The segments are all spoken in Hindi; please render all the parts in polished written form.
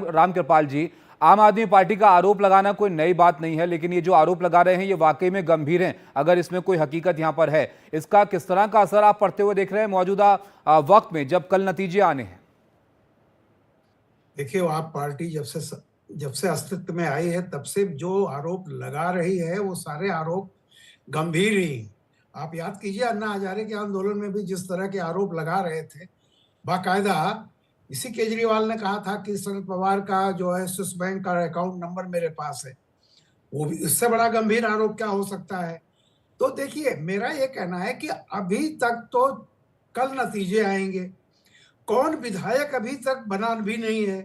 रामकृपाल जी, आम आदमी पार्टी का आरोप लगाना कोई नई बात नहीं है, लेकिन ये जो आरोप लगा रहे हैं ये वाकई में गंभीर हैं। अगर इसमें कोई हकीकत यहां पर है, इसका किस तरह का असर आप पड़ते हुए देख रहे हैं मौजूदा वक्त में, जब कल नतीजे आने हैं? देखिए, आप पार्टी जब से अस्तित्व में आई है तब से जो आरोप लगा रही है वो सारे आरोप गंभीर ही। आप याद कीजिए, अन्ना हजारे के आंदोलन में भी जिस तरह के आरोप लगा रहे थे, बाकायदा इसी केजरीवाल ने कहा था कि शरद पवार का जो है स्विस बैंक का अकाउंट नंबर मेरे पास है। वो भी इससे बड़ा गंभीर आरोप क्या हो सकता है? तो देखिए, मेरा ये कहना है कि अभी तक तो कल नतीजे आएंगे। कौन विधायक अभी तक बना भी नहीं है।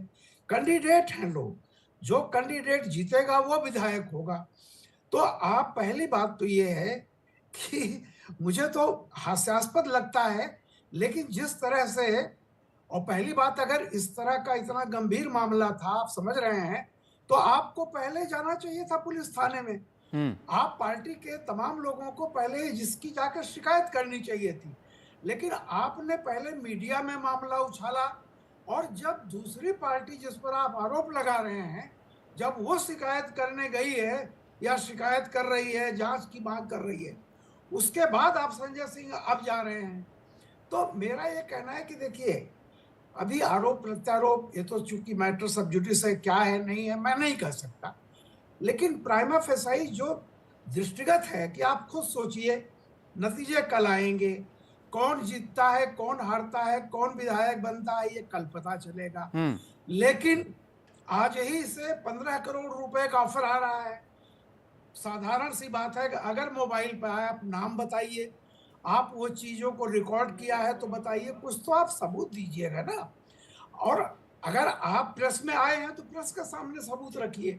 कैंडिडेट हैं लोग, जो कैंडिडेट जीतेगा वो विधायक होगा। तो आप, पहली बात तो ये है कि मुझे तो हास्यास्पद लगता है, लेकिन जिस तरह से, और पहली बात, अगर इस तरह का इतना गंभीर मामला था, आप समझ रहे हैं, तो आपको पहले जाना चाहिए था पुलिस थाने में। आप पार्टी के तमाम लोगों को पहले जिसकी जाकर शिकायत करनी चाहिए थी, लेकिन आपने पहले मीडिया में मामला उछाला, और जब दूसरी पार्टी जिस पर आप आरोप लगा रहे हैं, जब वो शिकायत करने गई है या शिकायत कर रही है, जांच की मांग कर रही है, उसके बाद आप संजय सिंह अब जा रहे हैं। तो मेरा ये कहना है कि देखिए, अभी आरोप प्रत्यारोप, ये तो चूंकि मैटर सब जुडिस है, क्या है नहीं है मैं नहीं कह सकता, लेकिन प्राइमा फेसाई जो दृष्टिगत है कि आप खुद सोचिए, नतीजे कल आएंगे, कौन जीतता है कौन हारता है, कौन विधायक बनता है, ये कल पता चलेगा। लेकिन आज ही से 15 करोड़ रुपए का ऑफर आ रहा है। साधारण सी बात है कि अगर मोबाइल पे आए, आप नाम बताइए, आप वो चीजों को रिकॉर्ड किया है तो बताइए, कुछ तो आप सबूत दीजिएगा ना। और अगर आप प्रेस में आए हैं तो प्रेस के सामने सबूत रखिए,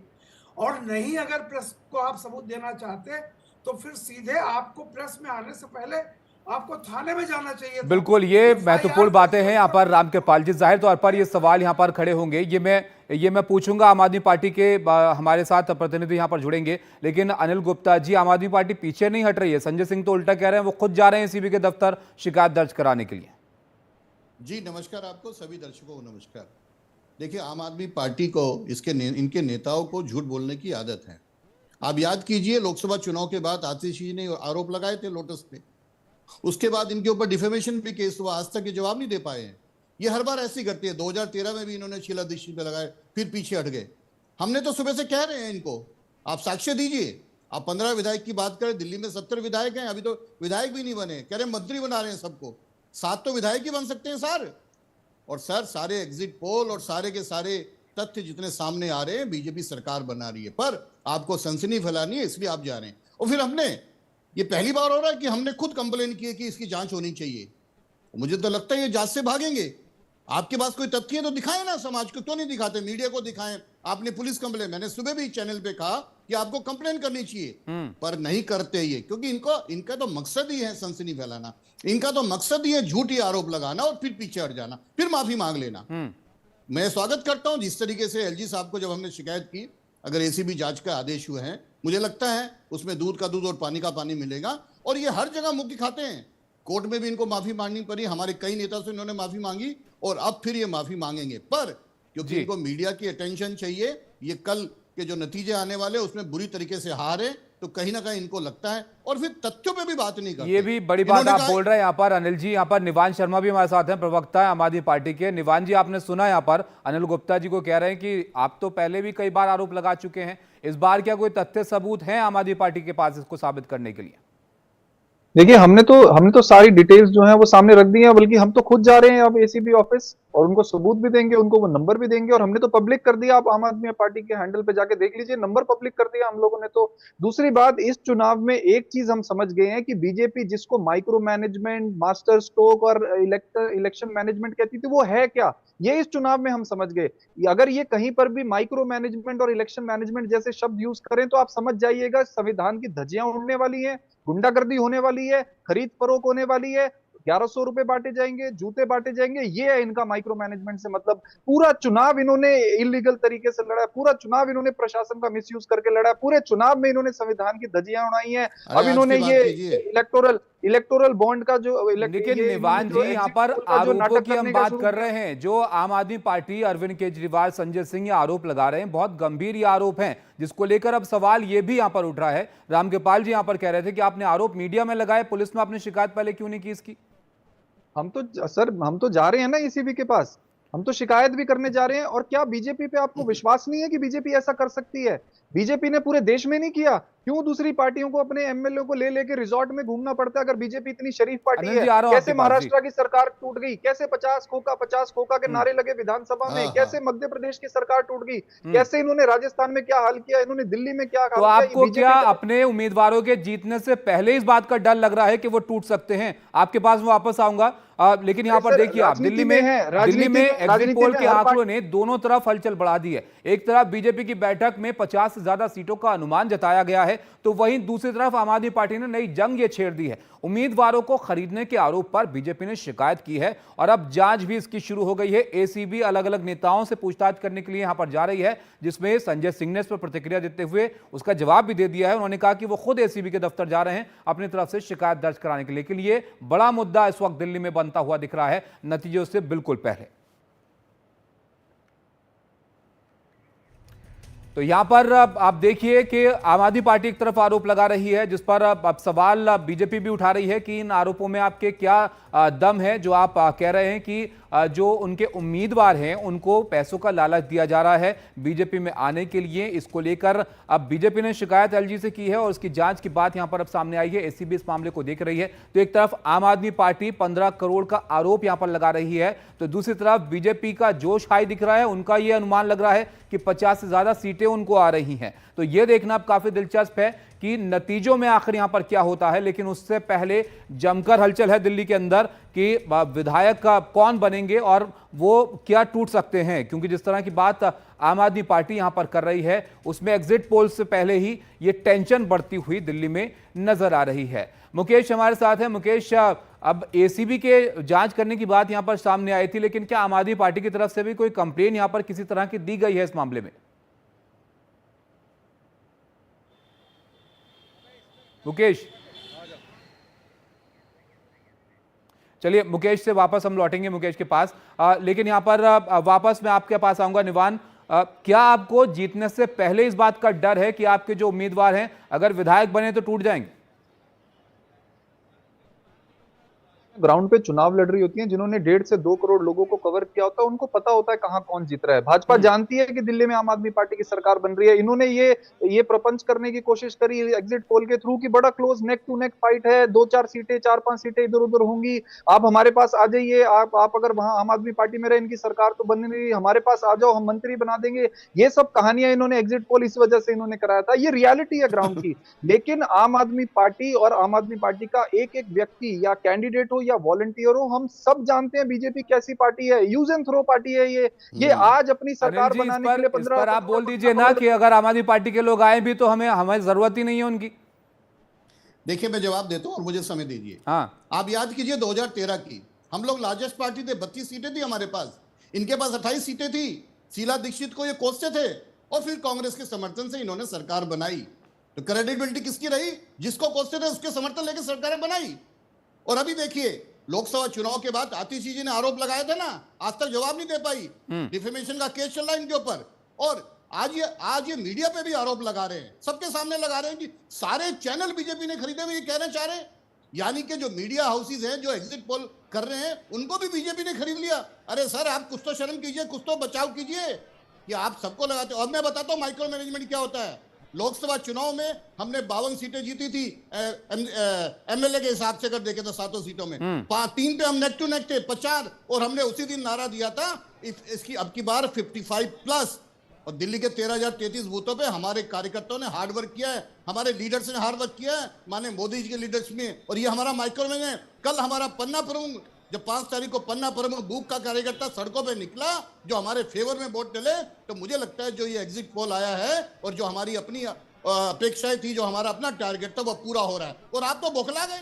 और नहीं अगर प्रेस को आप सबूत देना चाहते तो फिर सीधे आपको प्रेस में आने से पहले आपको थाने में जाना चाहिए था। बिल्कुल, ये महत्वपूर्ण बातें हैं यहाँ पर रामकृपाल जी। जाहिर तौर पर ये सवाल यहाँ पर खड़े होंगे, ये मैं पूछूंगा। आम आदमी पार्टी के हमारे साथ प्रतिनिधि यहाँ पर जुड़ेंगे, लेकिन अनिल गुप्ता जी, आम आदमी पार्टी पीछे नहीं हट रही है। संजय सिंह तो उल्टा कह रहे हैं वो खुद जा रहे हैं सीबी के दफ्तर शिकायत दर्ज कराने के लिए। जी नमस्कार, आपको सभी दर्शकों को नमस्कार। देखिए, आम आदमी पार्टी को इनके नेताओं को झूठ बोलने की आदत है। आप याद कीजिए, लोकसभा चुनाव के बाद आतिश जी ने आरोप लगाए थे लोटस पे, उसके बाद इनके ऊपर डिफेमेशन भी केस हुआ, आज तक ये जवाब नहीं दे पाए हैं। ये हर बार ऐसी करती है। 2013 में भी इन्होंने शीला दीक्षित पे लगाए, फिर पीछे हट गए। हमने तो सुबह से कह रहे हैं इनको, आप साक्ष्य दीजिए। आप 15 विधायक की बात करें, दिल्ली में 70 विधायक हैं, अभी तो विधायक भी नहीं बने, कह रहे मंत्री बना रहे हैं सबको। 7 तो विधायक ही बन सकते हैं सर। और सर, सारे एग्जिट पोल और सारे के सारे तथ्य जितने सामने आ रहे हैं, बीजेपी सरकार बना रही है, पर आपको सनसनी फैलानी है इसलिए आप जा रहे हैं। और फिर हमने, ये पहली बार हो रहा है कि हमने खुद कंप्लेन की है कि इसकी जांच होनी चाहिए। मुझे तो लगता है ये जांच से भागेंगे। आपके पास कोई तथ्य है तो दिखाएं ना, समाज को क्यों नहीं दिखाते, मीडिया को दिखाएं। आपने पुलिस कंप्लेन, मैंने सुबह भी चैनल पे कहा कि आपको कंप्लेन करनी चाहिए, पर नहीं करते ये, क्योंकि इनका तो मकसद ही है सनसनी फैलाना। इनका तो मकसद ही है झूठी आरोप लगाना और फिर पीछे हट जाना, फिर माफी मांग लेना। मैं स्वागत करता हूं जिस तरीके से एलजी साहब को जब हमने शिकायत की, अगर एसीबी जांच का आदेश हुए हैं, मुझे लगता है उसमें दूध का दूध और पानी का पानी मिलेगा। और ये हर जगह मुक्ति खाते हैं। कोर्ट में भी इनको माफी मांगनी पड़ी, हमारे कई नेता से इन्होंने माफी मांगी और अब फिर ये माफी मांगेंगे। पर क्योंकि इनको मीडिया की अटेंशन चाहिए, ये कल के जो नतीजे आने वाले उसमें बुरी तरीके से हारे, तो कहीं ना कहीं इनको लगता है, और फिर तथ्यों पे भी बात नहीं करते। ये भी बड़ी बात आप बोल रहे हैं यहाँ पर अनिल जी। यहाँ पर निवान शर्मा भी हमारे साथ हैं, प्रवक्ता है आम आदमी पार्टी के। निवान जी, आपने सुना यहाँ पर अनिल गुप्ता जी को कह रहे हैं कि आप तो पहले भी कई बार आरोप लगा चुके हैं, इस बार क्या कोई तथ्य सबूत है आम आदमी पार्टी के पास इसको साबित करने के लिए? देखिए, हमने तो सारी डिटेल्स जो है वो सामने रख दी है, बल्कि हम तो खुद जा रहे हैं अब एसीबी ऑफिस, और उनको सबूत भी देंगे, उनको वो नंबर भी देंगे, और हमने तो पब्लिक कर दिया। आप आम आदमी पार्टी के हैंडल पे जाके देख लीजिए, नंबर पब्लिक कर दिया हम लोगों ने तो। दूसरी बात, इस चुनाव में एक चीज हम समझ गए हैं कि बीजेपी जिसको माइक्रो मैनेजमेंट, मास्टर स्ट्रोक और इलेक्शन मैनेजमेंट कहती थी, वो है क्या, ये इस चुनाव में हम समझ गए। अगर ये कहीं पर भी माइक्रो मैनेजमेंट और इलेक्शन मैनेजमेंट जैसे शब्द यूज करें तो आप समझ जाइएगा संविधान की धज्जियां उड़ने वाली है, गुंडागर्दी होने वाली है, खरीद फरोख्त होने वाली है, 1100 रुपए बांटे जाएंगे, जूते बांटे जाएंगे, ये है इनका माइक्रो मैनेजमेंट से मतलब। पूरा चुनाव इन्होंने इलीगल तरीके से लड़ा है, पूरा चुनाव इन्होंने प्रशासन का मिसयूज करके लड़ा है, पूरे चुनाव में इन्होंने संविधान की धज्जियां उड़ाई हैं। अरे अब आज इन्होंने की बात ये कीजिए। इलेक्टोरल बॉन्ड का जो लेकिन ये निवान इन्होंने जी जो यहाँ exit पर poll का जो आरोपों नाटक की हम करने का बात शुरू कर किया। रहे हैं। जो आम आदमी पार्टी, अरविंद केजरीवाल, संजय सिंह ये आरोप लगा रहे हैं, बहुत गंभीर ये आरोप हैं, जिसको लेकर अब सवाल ये भी यहाँ पर उठ रहा है। रामकृपाल जी यहाँ पर कह रहे थे कि आपने आरोप मीडिया में लगाए, पुलिस में आपने शिकायत पहले क्यों नहीं की इसकी? हम तो जा रहे हैं ना ईसीबी के पास, हम तो शिकायत भी करने जा रहे हैं। और क्या बीजेपी पे आपको विश्वास नहीं है कि बीजेपी ऐसा कर सकती है? बीजेपी ने पूरे देश में नहीं किया, क्यों दूसरी पार्टियों को, अपने एमएलए को ले लेके रिजॉर्ट में घूमना पड़ता है? अगर बीजेपी इतनी शरीफ पार्टी अनिल है, जी आ रहा हूं कैसे आपके पास जी। महाराष्ट्र की सरकार टूट गई, कैसे 50 खोखा के नारे लगे विधानसभा में, हाँ, कैसे हाँ। मध्य प्रदेश की सरकार टूट गई, कैसे इन्होंने राजस्थान में क्या हाल किया, इन्होंने दिल्ली में क्या तो हाल किया? आपको क्या बीजेपी अपने उम्मीदवारों के जीतने से पहले इस बात का डर लग रहा है कि वो टूट सकते हैं? आपके पास मैं वापस आऊंगा, लेकिन यहाँ पर सर, देखिए आप राजनीति दिल्ली में में है, दिल्ली में एग्जिट राजनीति पोल में के हर आंकड़ों ने दोनों तरफ हलचल बढ़ा दी है। एक तरफ बीजेपी की बैठक में 50 से ज्यादा सीटों का अनुमान जताया गया है, तो वहीं दूसरी तरफ आम आदमी पार्टी ने नई जंग ये छेड़ दी है। उम्मीदवारों को खरीदने के आरोप पर बीजेपी ने शिकायत की है और अब जांच भी इसकी शुरू हो गई है। एसीबी अलग अलग नेताओं से पूछताछ करने के लिए यहां पर जा रही है, जिसमें संजय सिंह ने इस पर प्रतिक्रिया देते हुए उसका जवाब भी दे दिया है। उन्होंने कहा कि वो खुद एसीबी के दफ्तर जा रहे हैं अपनी तरफ से शिकायत दर्ज कराने के लिए। के लिए बड़ा मुद्दा इस वक्त दिल्ली में बनता हुआ दिख रहा है, नतीजों से बिल्कुल पहले। तो यहां पर आप देखिए कि आम आदमी पार्टी एक तरफ आरोप लगा रही है, जिस पर अब सवाल बीजेपी भी उठा रही है कि इन आरोपों में आपके क्या दम है, जो आप कह रहे हैं कि जो उनके उम्मीदवार हैं उनको पैसों का लालच दिया जा रहा है बीजेपी में आने के लिए। इसको लेकर अब बीजेपी ने शिकायत एलजी से की है और उसकी जांच की बात यहां पर अब सामने आई है। एसीबी इस मामले को देख रही है। तो एक तरफ आम आदमी पार्टी 15 करोड़ का आरोप यहां पर लगा रही है, तो दूसरी तरफ बीजेपी का जोश हाई दिख रहा है। उनका यह अनुमान लग रहा है कि 50 से ज्यादा सीटें उनको आ रही हैं। तो यह देखना अब काफी दिलचस्प है कि नतीजों में आखिर यहां पर क्या होता है। लेकिन उससे पहले जमकर हलचल है दिल्ली के अंदर कि विधायक का कौन बनेंगे और वो क्या टूट सकते हैं, क्योंकि जिस तरह की बात आम आदमी पार्टी यहां पर कर रही है उसमें एग्जिट पोल से पहले ही ये टेंशन बढ़ती हुई दिल्ली में नजर आ रही है। मुकेश हमारे साथ है। मुकेश, अब एसीबी के जांच करने की बात यहां पर सामने आई थी, लेकिन क्या आम आदमी पार्टी की तरफ से भी कोई कंप्लेन यहां पर किसी तरह की दी गई है इस मामले में? मुकेश, चलिए मुकेश से वापस हम लौटेंगे मुकेश के पास, लेकिन यहां पर वापस मैं आपके पास आऊंगा। निवान, क्या आपको जीतने से पहले इस बात का डर है कि आपके जो उम्मीदवार हैं अगर विधायक बने तो टूट जाएंगे? ग्राउंड पे चुनाव लड़ रही होती हैं, जिन्होंने 1.5 से 2 करोड़ लोगों को कवर किया होता है, उनको पता होता है कहाँ कौन जीत रहा है। भाजपा जानती है कि दिल्ली में आम आदमी पार्टी की सरकार बन रही है। इन्होंने ये प्रपंच करने की कोशिश करी एग्जिट पोल के थ्रू कि बड़ा close neck to neck fight है, 2-4 सीटें 4-5 सीटें इधर उधर होंगी, आप हमारे पास आ जाइए, आप अगर वहां आम आदमी पार्टी में रहे, इनकी सरकार तो बन नहीं रही, हमारे पास आ जाओ, हम मंत्री बना देंगे। ये सब कहानियां इन्होंने एग्जिट पोल इस वजह से इन्होंने कराया था। ये रियलिटी है ग्राउंड की। लेकिन आम आदमी पार्टी और आम आदमी पार्टी का एक एक व्यक्ति या कैंडिडेट हो या वॉलंटियर हो, हम सब जानते हैं बीजेपी कैसी पार्टी है। यूज एंड थ्रो पार्टी है ये आज अपनी सरकार बनाने के लिए इस पर आप बोल दीजिए ना कि अगर आम आदमी पार्टी के लोग आए भी तो हमें जरूरत ही नहीं है उनकी। देखिए, मैं जवाब देता हूं और मुझे समय दीजिए। हाँ, आप याद कीजिए 2013 की, हम लोग लार्जेस्ट पार्टी थे, 32 सीटें थी हमारे पास, इनके पास 28 सीटें थी। शीला दीक्षित को ये कोसते थे और फिर कांग्रेस के समर्थन से इन्होंने सरकार बनाई। तो क्रेडिबिलिटी किसकी रही? जिसको कोसते थे उसके समर्थन लेकर सरकारें बनाई। और अभी देखिए, लोकसभा चुनाव के बाद आतिशी जी ने आरोप लगाए थे ना, आज तक जवाब नहीं दे पाई। डिफेमेशन का केस चल रहा है इनके ऊपर। और आज ये मीडिया पे भी आरोप लगा रहे हैं, सबके सामने लगा रहे हैं कि सारे चैनल बीजेपी ने खरीदे हुए, ये कहना चाह रहे हैं। यानी कि जो मीडिया हाउसेज हैं जो एग्जिट पोल कर रहे हैं उनको भी बीजेपी ने खरीद लिया। अरे सर, आप कुछ तो शर्म कीजिए, कुछ तो बचाव कीजिए कि आप सबको लगाते हो। और मैं बताता हूं माइक्रो मैनेजमेंट क्या होता है। लोकसभा चुनाव में हमने 52 सीटें जीती थी एमएलए के हिसाब से, अगर देखे तो 7 सीटों में 3 पे हम नेक टू नेक थे 50, और हमने उसी दिन नारा दिया था इसकी अब की बार 55 प्लस। और दिल्ली के 13,033 बूथों पे हमारे कार्यकर्ताओं ने हार्ड वर्क किया है, हमारे लीडर्स ने हार्ड वर्क किया है, माने मोदी जी के लीडर्स में। और ये हमारा माइक्रो मैनेजमेंट है। कल हमारा पन्ना प्रमुख, जब 5 तारीख को पन्ना प्रमुख बूथ का कार्यकर्ता सड़कों पे निकला जो हमारे फेवर में वोट डले, तो मुझे लगता है जो ये एग्जिट पोल आया है और जो हमारी अपनी अपेक्षाएं थी, जो हमारा अपना टारगेट था, वो पूरा हो रहा है। और आप तो बौखला गए।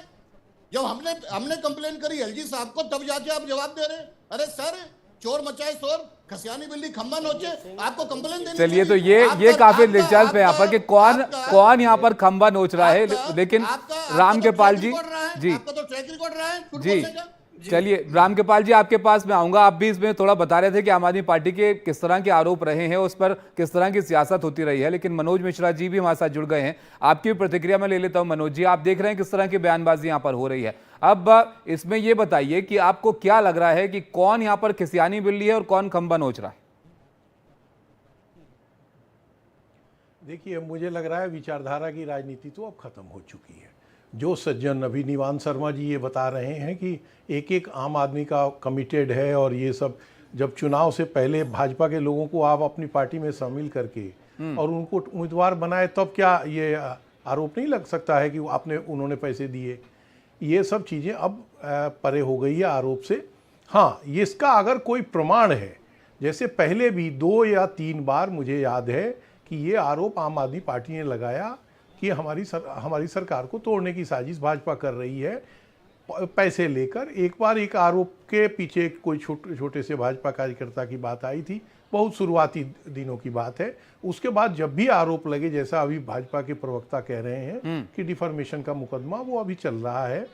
जब हमने कंप्लेन करी एलजी साहब को, तब जाके आप जवाब दे रहे हैं। अरे सर, चोर मचाए शोर, खसियानी बिल्ली खंबा नोचे, आपको कंप्लेन देनी चलिए, तो चाहिए। ये काफी दिलचस्प है यहाँ पर कि कौन यहाँ पर खंबा नोच रहा है, लेकिन राम कृपाल जी, जी आपका तो ट्रैक रिकॉर्ड रहा है झूठ जी, बोलने का। चलिए राम कृपाल जी, आपके पास मैं आऊंगा। आप भी इसमें थोड़ा बता रहे थे कि आम आदमी पार्टी के किस तरह के आरोप रहे हैं, उस पर किस तरह की सियासत होती रही है, लेकिन मनोज मिश्रा जी भी हमारे साथ जुड़ गए हैं। आपकी भी प्रतिक्रिया मैं ले लेता हूं। मनोज जी, आप देख रहे हैं किस तरह की बयानबाजी यहाँ पर हो रही है। अब इसमें यह बताइए कि आपको क्या लग रहा है कि कौन यहाँ पर खिसियानी बिल्ली है और कौन खंबा नोच रहा है? देखिए, मुझे लग रहा है विचारधारा की राजनीति तो अब खत्म हो चुकी है। जो सज्जन अभी निवान शर्मा जी ये बता रहे हैं कि एक एक आम आदमी का कमिटेड है और ये सब, जब चुनाव से पहले भाजपा के लोगों को आप अपनी पार्टी में शामिल करके और उनको उम्मीदवार बनाए, तब क्या ये आरोप नहीं लग सकता है कि उन्होंने पैसे दिए? ये सब चीज़ें अब परे हो गई है आरोप से। हाँ, ये इसका अगर कोई प्रमाण है, जैसे पहले भी 2 या 3 बार मुझे याद है कि ये आरोप आम आदमी पार्टी ने लगाया कि हमारी सरकार को तोड़ने की साजिश भाजपा कर रही है पैसे लेकर। एक बार एक आरोप के पीछे कोई छोटे से भाजपा कार्यकर्ता की बात आई थी, बहुत शुरुआती दिनों की बात है। उसके बाद जब भी आरोप लगे, जैसा अभी भाजपा के प्रवक्ता कह रहे हैं कि डिफॉर्मेशन का मुकदमा वो अभी चल रहा है,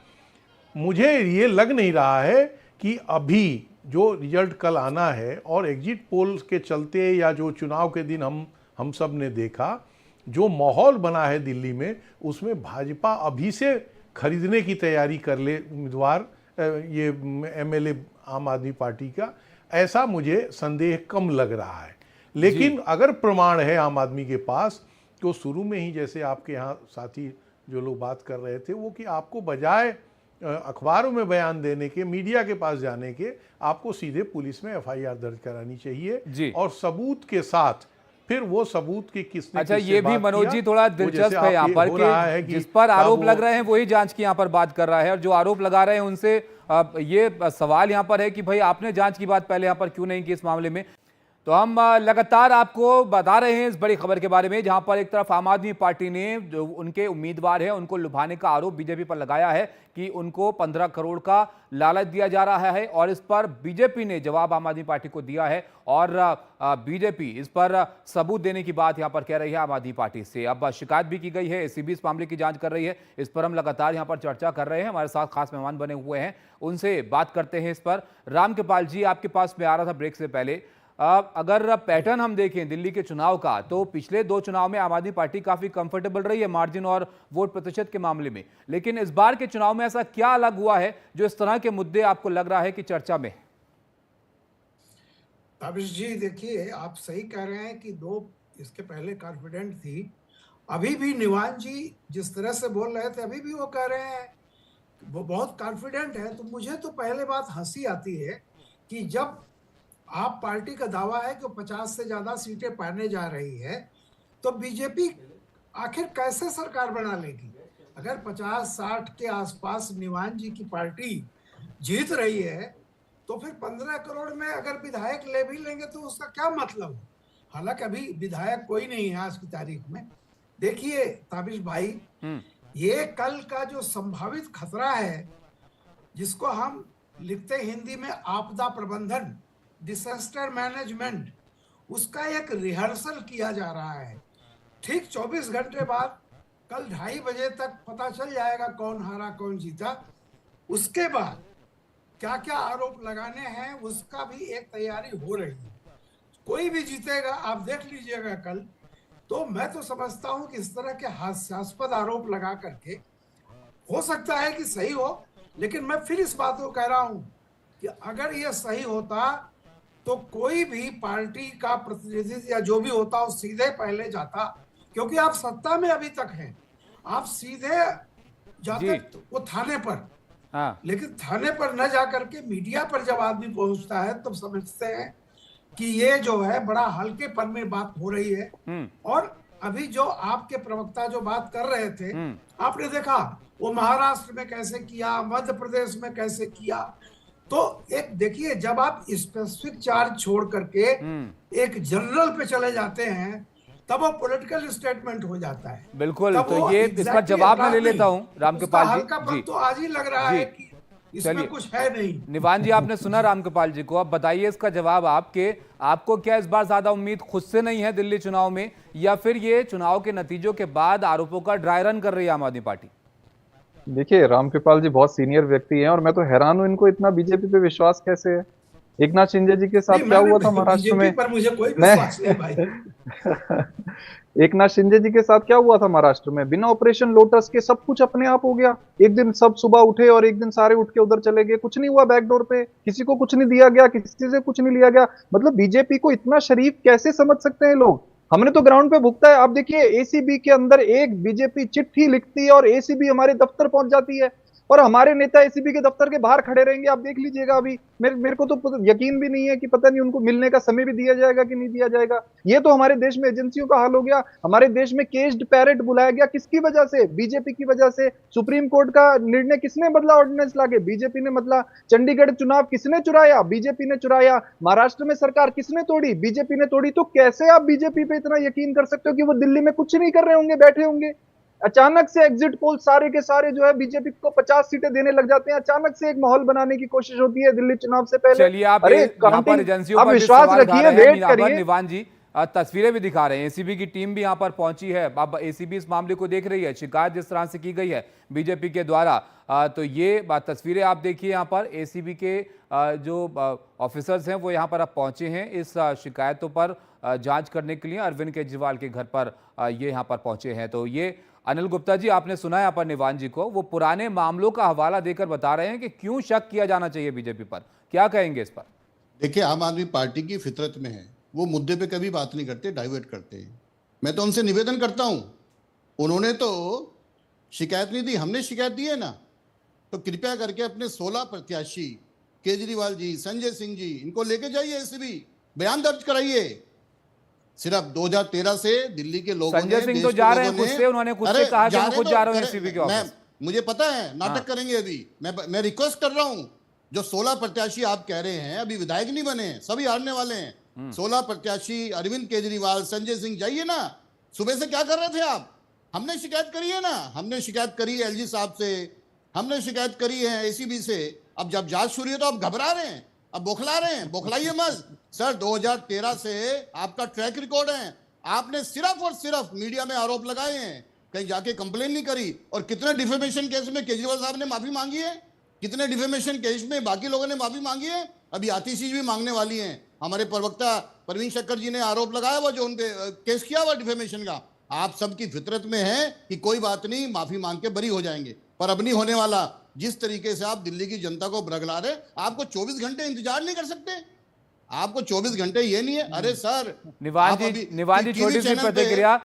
मुझे ये लग नहीं रहा है कि अभी जो रिजल्ट कल आना है और एग्जिट पोल के चलते या जो चुनाव के दिन हम सब ने देखा जो माहौल बना है दिल्ली में, उसमें भाजपा अभी से खरीदने की तैयारी कर ले उम्मीदवार, ये एमएलए आम आदमी पार्टी का, ऐसा मुझे संदेह कम लग रहा है। लेकिन अगर प्रमाण है आम आदमी के पास, तो शुरू में ही जैसे आपके यहाँ साथी जो लोग बात कर रहे थे, वो कि आपको बजाय अखबारों में बयान देने के, मीडिया के पास जाने के, आपको सीधे पुलिस में एफआईआर दर्ज करानी चाहिए और सबूत के साथ। फिर वो सबूत की किसने अच्छा, ये भी मनोज जी थोड़ा दिलचस्प है यहाँ पर कि जिस पर आरोप लग रहे हैं वही जांच की यहाँ पर बात कर रहा है, और जो आरोप लगा रहे हैं उनसे ये सवाल यहाँ पर है कि भाई आपने जांच की बात पहले यहाँ पर क्यों नहीं की इस मामले में। तो हम लगातार आपको बता रहे हैं इस बड़ी खबर के बारे में, जहां पर एक तरफ आम आदमी पार्टी ने जो उनके उम्मीदवार है उनको लुभाने का आरोप बीजेपी पर लगाया है कि उनको 15 करोड़ का लालच दिया जा रहा है, और इस पर बीजेपी ने जवाब आम आदमी पार्टी को दिया है, और बीजेपी इस पर सबूत देने की बात यहां पर कह रही है आम आदमी पार्टी से। अब शिकायत भी की गई है, एसीबी इस मामले की जांच कर रही है, इस पर हम लगातार यहां पर चर्चा कर रहे हैं। हमारे साथ खास मेहमान बने हुए हैं, उनसे बात करते हैं इस पर। राम कृपाल जी, आपके पास में आ रहा था ब्रेक से पहले, अगर पैटर्न हम देखें दिल्ली के चुनाव का, तो पिछले 2 चुनाव में आम आदमी पार्टी काफी कंफर्टेबल रही है मार्जिन और वोट प्रतिशत के मामले में, लेकिन इस बार के चुनाव में ऐसा क्या अलग हुआ है जो इस तरह के मुद्दे आपको लग रहा है कि चर्चा में? ताबिश जी, देखिए, आप सही कह रहे हैं कि 2 इसके पहले कॉन्फिडेंट थी। अभी भी निवान जी जिस तरह से बोल रहे थे, अभी भी वो कह रहे हैं वो बहुत कॉन्फिडेंट है। तो मुझे तो पहले बात हंसी आती है कि जब आप पार्टी का दावा है कि 50 से ज्यादा सीटें पाने जा रही है, तो बीजेपी आखिर कैसे सरकार बना लेगी? अगर 50-60 के आसपास निवान जी की पार्टी जीत रही है, तो फिर 15 करोड़ में अगर विधायक ले भी लेंगे तो उसका क्या मतलब? हालांकि अभी विधायक कोई नहीं है आज की तारीख में। देखिए ताबिश भाई, ये कल का जो संभावित खतरा है, जिसको हम लिखते हिंदी में आपदा प्रबंधन, डिजास्टर मैनेजमेंट, उसका एक रिहर्सल किया जा रहा है। ठीक 24 घंटे बाद कल 2:30 बजे तक पता चल जाएगा कौन हारा कौन जीता। उसके बाद क्या क्या आरोप लगाने हैं उसका भी एक तैयारी हो रही है। कोई भी जीतेगा, आप देख लीजिएगा कल। तो मैं तो समझता हूं कि इस तरह के हास्यास्पद आरोप लगा करके हो सकता है कि सही हो, लेकिन मैं फिर इस बात को कह रहा हूं कि अगर ये सही होता तो कोई भी पार्टी का प्रतिनिधि या जो भी होता वो सीधे पहले जाता, क्योंकि आप सत्ता में अभी तक हैं, आप सीधे जाते वो थाने पर। लेकिन थाने पर न जाकर के मीडिया पर जब आदमी पहुंचता है तो समझते हैं कि ये जो है बड़ा हल्केपन में बात हो रही है। और अभी जो आपके प्रवक्ता जो बात कर रहे थे, आपने देखा वो महाराष्ट्र में कैसे किया, मध्य प्रदेश में कैसे किया। तो एक देखिए, जब आप स्पेसिफिक चार्ज छोड़ करके एक जनरल पे चले जाते हैं, तब वो पॉलिटिकल स्टेटमेंट हो जाता है। बिल्कुल, तब तो वो ये इसका exactly जवाब मैं ले अपराध लेता नहीं। हूँ रामकृपाल उसका जी। हल्कापन जी तो आज ही लग रहा जी, है कि इसमें चलिए। कुछ है नहीं। निवान जी, आपने सुना रामकृपाल जी को, अब बताइए इसका जवाब आपके। आपको क्या इस बार ज्यादा उम्मीद खुद से नहीं है दिल्ली चुनाव में, या फिर ये चुनाव के नतीजों के बाद आरोपों का ड्राई रन कर रही है आम आदमी पार्टी? देखिए, रामकृपाल जी बहुत सीनियर व्यक्ति हैं और मैं तो हैरान हूं इनको इतना बीजेपी पे विश्वास कैसे है। एकनाथ शिंदे जी के साथ नहीं, क्या हुआ था मैंने महाराष्ट्र बीजेपी में? पर मुझे कोई मैं विश्वास नहीं भाई। एकनाथ शिंदे जी के साथ क्या हुआ था महाराष्ट्र में? बिना ऑपरेशन लोटस के सब कुछ अपने आप हो गया। एक दिन सब सुबह उठे और एक दिन सारे उठ के उधर चले गए, कुछ नहीं हुआ बैकडोर पे, किसी को कुछ नहीं दिया गया, किसी से कुछ नहीं लिया गया। मतलब बीजेपी को इतना शरीफ कैसे समझ सकते हैं लोग? हमने तो ग्राउंड पे भुगता है। आप देखिए, एसीबी के अंदर एक बीजेपी चिट्ठी लिखती है और एसीबी हमारे दफ्तर पहुंच जाती है और हमारे नेता एसीबी के दफ्तर के बाहर खड़े रहेंगे। आप देख लीजिएगा, अभी मेरे को तो यकीन भी नहीं है कि पता नहीं उनको मिलने का समय भी दिया जाएगा कि नहीं दिया जाएगा। ये तो हमारे देश में एजेंसियों का हाल हो गया। हमारे देश में केज्ड पैरेड बुलाया गया, किसकी वजह से? बीजेपी की वजह से। सुप्रीम कोर्ट का निर्णय किसने बदला? ऑर्डिनेंस लाके बीजेपी ने बदला। चंडीगढ़ चुनाव किसने चुराया? बीजेपी ने चुराया। महाराष्ट्र में सरकार किसने तोड़ी? बीजेपी ने तोड़ी। तो कैसे आप बीजेपी पे इतना यकीन कर सकते हो कि वो दिल्ली में कुछ नहीं कर रहे होंगे, बैठे होंगे? अचानक से एग्जिट पोल सारे के सारे जो है बीजेपी को 50 सीटें देने लग जाते हैं। अचानक से एक माहौल बनाने की कोशिश होती है दिल्ली चुनाव से पहले। चलिए, आप अरे यहाँ पर काउंटिंग, एजेंसियों आप पर भी विश्वास सवाल उठा रखिए, रहे हैं। वेट यहाँ पर करिए। निवान जी तस्वीरें भी दिखा रहे हैं, एसीबी की टीम भी यहाँ पर पहुंची है। अब एसीबी इस मामले को देख रही है, शिकायत जिस तरह से की गई है बीजेपी के द्वारा, तो ये तस्वीरें आप देखिए। यहाँ पर एसीबी के जो ऑफिसर्स हैं वो यहाँ पर अब पहुंचे हैं इस शिकायतों पर जांच करने के लिए। अरविंद केजरीवाल के घर पर ये यहाँ पर पहुंचे हैं। तो ये अनिल गुप्ता जी, आपने सुना यहाँ पर निवान जी को, वो पुराने मामलों का हवाला देकर बता रहे हैं कि क्यों शक किया जाना चाहिए बीजेपी पर। क्या कहेंगे इस पर? देखिए, आम आदमी पार्टी की फितरत में है, वो मुद्दे पे कभी बात नहीं करते, डाइवर्ट करते हैं। मैं तो उनसे निवेदन करता हूं, उन्होंने तो शिकायत नहीं दी, हमने शिकायत दी है ना, तो कृपया करके अपने 16 प्रत्याशी केजरीवाल जी, संजय सिंह जी, इनको लेके जाइए एसीबी, बयान दर्ज कराइए। सिर्फ 2013 से दिल्ली के लोगों ने, संजय सिंह तो जा रहे हैं खुद से, उन्होंने खुद से कहा कि मैं खुद जा रहा हूं एसीबी के ऑफिस। मुझे पता है नाटक करेंगे अभी। मैं रिक्वेस्ट कर रहा हूं, जो 16 प्रत्याशी आप कह रहे हैं, अभी विधायक नहीं बने हैं, सभी हारने वाले हैं। 16 प्रत्याशी अरविंद केजरीवाल, संजय सिंह, जाइए ना। सुबह से क्या कर रहे थे आप? हमने शिकायत करी है ना, हमने शिकायत करी है एलजी साहब से, हमने शिकायत करी है एसीबी से। अब जब जांच शुरू है तो आप घबरा रहे हैं, अब बौखला रहे हैं। बौखलाइए मत सर, 2013 से आपका ट्रैक रिकॉर्ड है। आपने सिर्फ और सिर्फ मीडिया में आरोप लगाए हैं, कहीं जाके कंप्लेन नहीं करी। और कितने डिफेमेशन केस में केजरीवाल साहब ने माफी मांगी है, कितने डिफेमेशन केस में बाकी लोगों ने माफी मांगी है। अभी आतिशी भी मांगने वाली हैं। हमारे प्रवक्ता प्रवीण शक्कर जी ने आरोप लगाया हुआ, जो उनपे केस किया हुआ डिफेमेशन का। आप सबकी फितरत में है कि कोई बात नहीं, माफी मांग के बरी हो जाएंगे, पर अब नहीं होने वाला। जिस तरीके से आप दिल्ली की जनता को बरगला रहे, आपको 24 घंटे इंतजार नहीं कर सकते? आपको 24 घंटे ये नहीं है? अरे सर, निवान जी, छोटी सी प्रतिक्रिया।